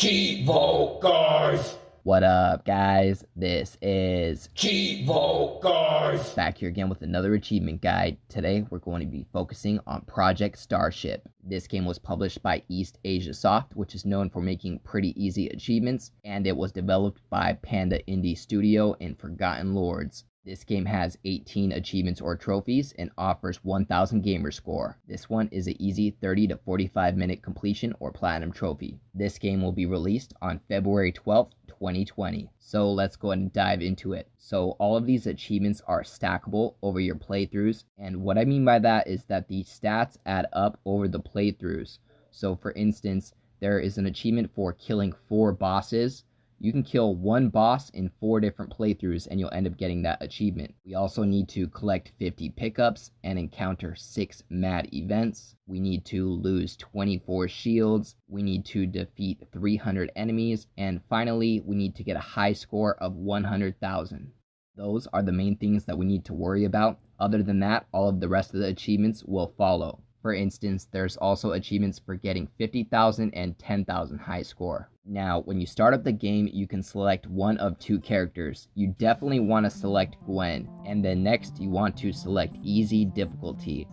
Cheevo, guys! What up, guys? This is Cheevo, guys! back here again with another achievement guide. Today, we're going to be focusing on Project Starship. This game was published by EastAsiaSoft, which is known for making pretty easy achievements, and it was developed by Panda Indie Studio and Forgotten Lords. This game has 18 achievements or trophies and offers 1000 gamer score. This one is an easy 30 to 45 minute completion or platinum trophy. This game will be released on February 12th, 2020. So let's go ahead and dive into it. So all of these achievements are stackable over your playthroughs, and what I mean by that is that the stats add up over the playthroughs. So for instance, there is an achievement for killing 4 bosses. You can kill one boss in 4 different playthroughs and you'll end up getting that achievement. We also need to collect 50 pickups and encounter 6 mad events. We need to lose 24 shields. We need to defeat 300 enemies. And finally, we need to get a high score of 100,000. Those are the main things that we need to worry about. Other than that, all of the rest of the achievements will follow. For instance, there's also achievements for getting 50,000 and 10,000 high score. Now, when you start up the game, you can select one of 2 characters. You definitely want to select Gwen, and then next you want to select easy difficulty.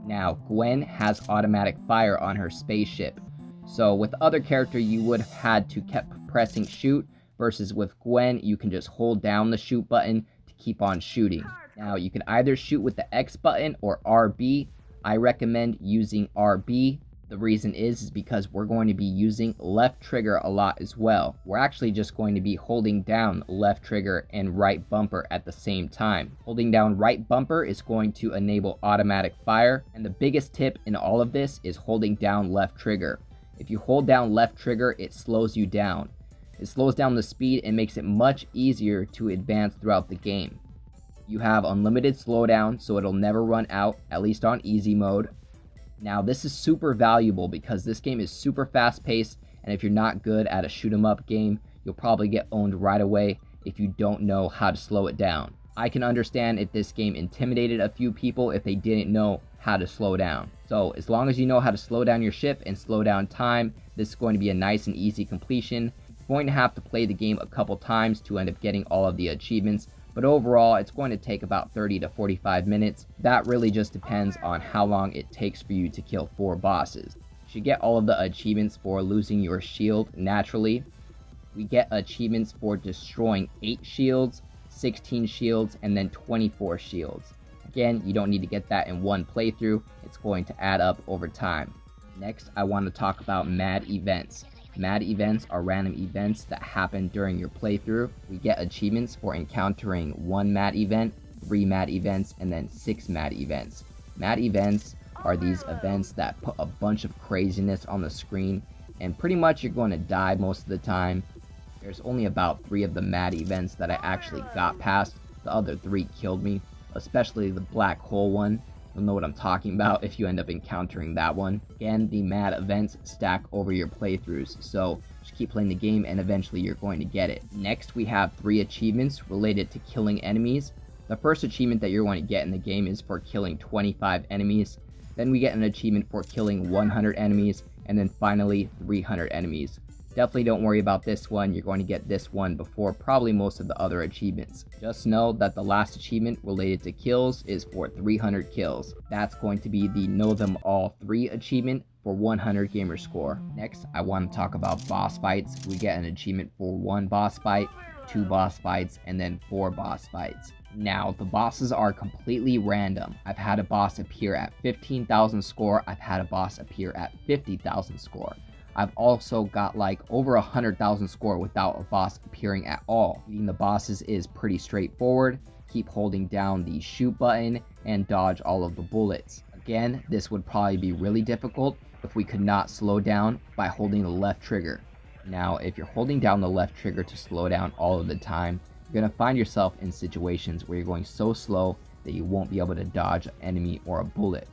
Now, Gwen has automatic fire on her spaceship. So with the other character, you would have had to keep pressing shoot, versus with Gwen, you can just hold down the shoot button to keep on shooting. Now, you can either shoot with the X button or RB. I recommend using RB. The reason is because we're going to be using left trigger a lot as well. We're actually just going to be holding down left trigger and right bumper at the same time. Holding down right bumper is going to enable automatic fire, and the biggest tip in all of this is holding down left trigger. If you hold down left trigger, it slows you down. It slows down the speed and makes it much easier to advance throughout the game. You have unlimited slowdown, so it'll never run out, at least on easy mode. Now, this is super valuable because this game is super fast paced, and if you're not good at a shoot 'em up game, you'll probably get owned right away if you don't know how to slow it down. I can understand if this game intimidated a few people if they didn't know how to slow down. So as long as you know how to slow down your ship and slow down time, this is going to be a nice and easy completion. You're going to have to play the game a couple times to end up getting all of the achievements, but overall, it's going to take about 30 to 45 minutes. That really just depends on how long it takes for you to kill 4 bosses. You should get all of the achievements for losing your shield naturally. We get achievements for destroying 8 shields, 16 shields, and then 24 shields. Again, you don't need to get that in one playthrough. It's going to add up over time. Next, I want to talk about mad events. Mad events are random events that happen during your playthrough. We get achievements for encountering 1 mad event, 3 mad events, and then 6 mad events. Mad events are these events that put a bunch of craziness on the screen, and pretty much you're going to die most of the time. There's only about 3 of the mad events that I actually got past. The other 3 killed me, especially the black hole one. You'll know what I'm talking about if you end up encountering that one. Again, the mad events stack over your playthroughs, so just keep playing the game and eventually you're going to get it. Next, we have 3 achievements related to killing enemies. The first achievement that you're going to get in the game is for killing 25 enemies. Then we get an achievement for killing 100 enemies, and then finally 300 enemies. Definitely don't worry about this one. You're going to get this one before probably most of the other achievements. Just know that the last achievement related to kills is for 300 kills. That's going to be the Know Them All 3 achievement for 100 gamer score. Next, I want to talk about boss fights. We get an achievement for 1 boss fight, 2 boss fights, and then 4 boss fights. Now, the bosses are completely random. I've had a boss appear at 15,000 score. I've had a boss appear at 50,000 score. I've also got like over 100,000 score without a boss appearing at all. Beating the bosses is pretty straightforward. Keep holding down the shoot button and dodge all of the bullets. Again, this would probably be really difficult if we could not slow down by holding the left trigger. Now, if you're holding down the left trigger to slow down all of the time, you're going to find yourself in situations where you're going so slow that you won't be able to dodge an enemy or a bullet.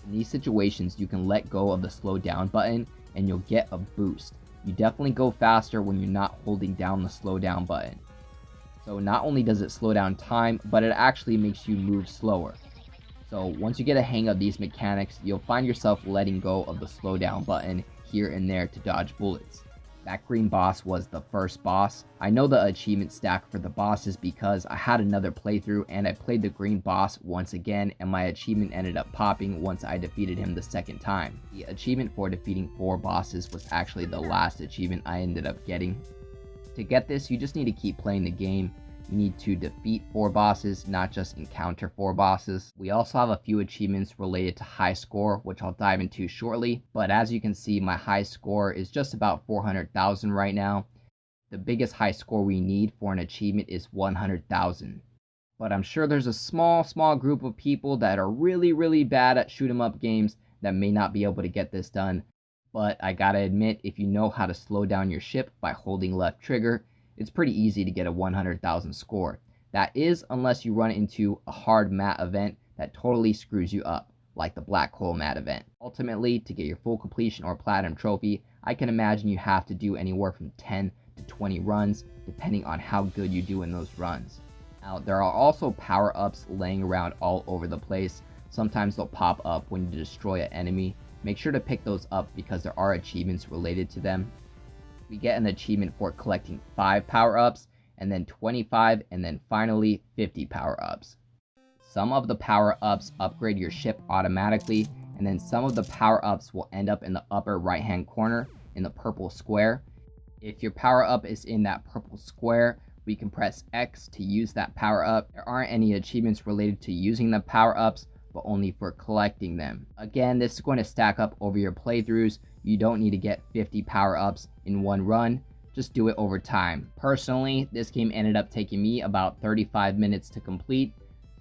In these situations, you can let go of the slow down button and you'll get a boost. You definitely go faster when you're not holding down the slow down button. So not only does it slow down time, but it actually makes you move slower. So once you get a hang of these mechanics, you'll find yourself letting go of the slow down button here and there to dodge bullets. That green boss was the first boss. I know the achievement stack for the bosses because I had another playthrough and I played the green boss once again, and my achievement ended up popping once I defeated him the second time. The achievement for defeating 4 bosses was actually the last achievement I ended up getting. To get this, you just need to keep playing the game. You need to defeat 4 bosses, not just encounter 4 bosses. We also have a few achievements related to high score, which I'll dive into shortly. But as you can see, my high score is just about 400,000 right now. The biggest high score we need for an achievement is 100,000. But I'm sure there's a small group of people that are really bad at shoot 'em up games that may not be able to get this done. But I gotta admit, if you know how to slow down your ship by holding left trigger, it's pretty easy to get a 100,000 score. That is, unless you run into a hard mat event that totally screws you up, like the black hole mat event. Ultimately, to get your full completion or platinum trophy, I can imagine you have to do anywhere from 10 to 20 runs, depending on how good you do in those runs. Now, there are also power-ups laying around all over the place. Sometimes they'll pop up when you destroy an enemy. Make sure to pick those up because there are achievements related to them. We get an achievement for collecting 5 power-ups, and then 25, and then finally 50 power-ups. Some of the power-ups upgrade your ship automatically, and then some of the power-ups will end up in the upper right-hand corner in the purple square. If your power-up is in that purple square, we can press X to use that power-up. There aren't any achievements related to using the power-ups, but only for collecting them. Again, this is going to stack up over your playthroughs. You don't need to get 50 power-ups in one run, just do it over time. Personally, this game ended up taking me about 35 minutes to complete,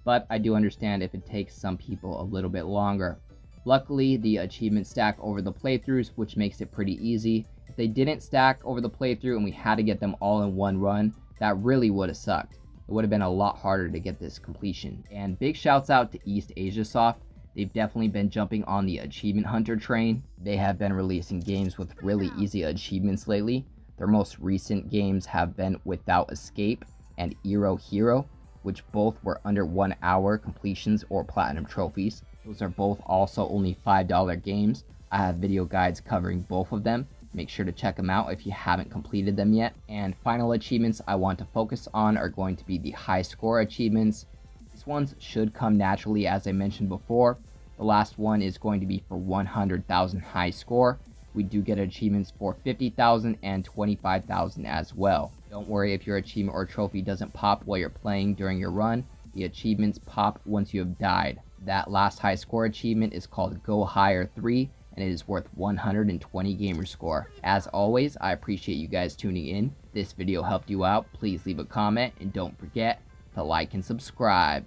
but I do understand if it takes some people a little bit longer. Luckily, the achievements stack over the playthroughs, which makes it pretty easy. If they didn't stack over the playthrough and we had to get them all in one run, that really would have sucked. It would have been a lot harder to get this completion. And big shouts out to EastAsiaSoft. They've definitely been jumping on the achievement hunter train. They have been releasing games with really easy achievements lately. Their most recent games have been Without Escape and Eero Hero, which both were under 1 hour completions or platinum trophies. Those are both also only $5 games. I have video guides covering both of them. Make sure to check them out if you haven't completed them yet. And final achievements I want to focus on are going to be the high score achievements. These ones should come naturally, as I mentioned before. The last one is going to be for 100,000 high score. We do get achievements for 50,000 and 25,000 as well. Don't worry if your achievement or trophy doesn't pop while you're playing during your run. The achievements pop once you have died. That last high score achievement is called Go Higher 3, and it is worth 120 gamer score. As always, I appreciate you guys tuning in. If this video helped you out, please leave a comment and don't forget to like and subscribe.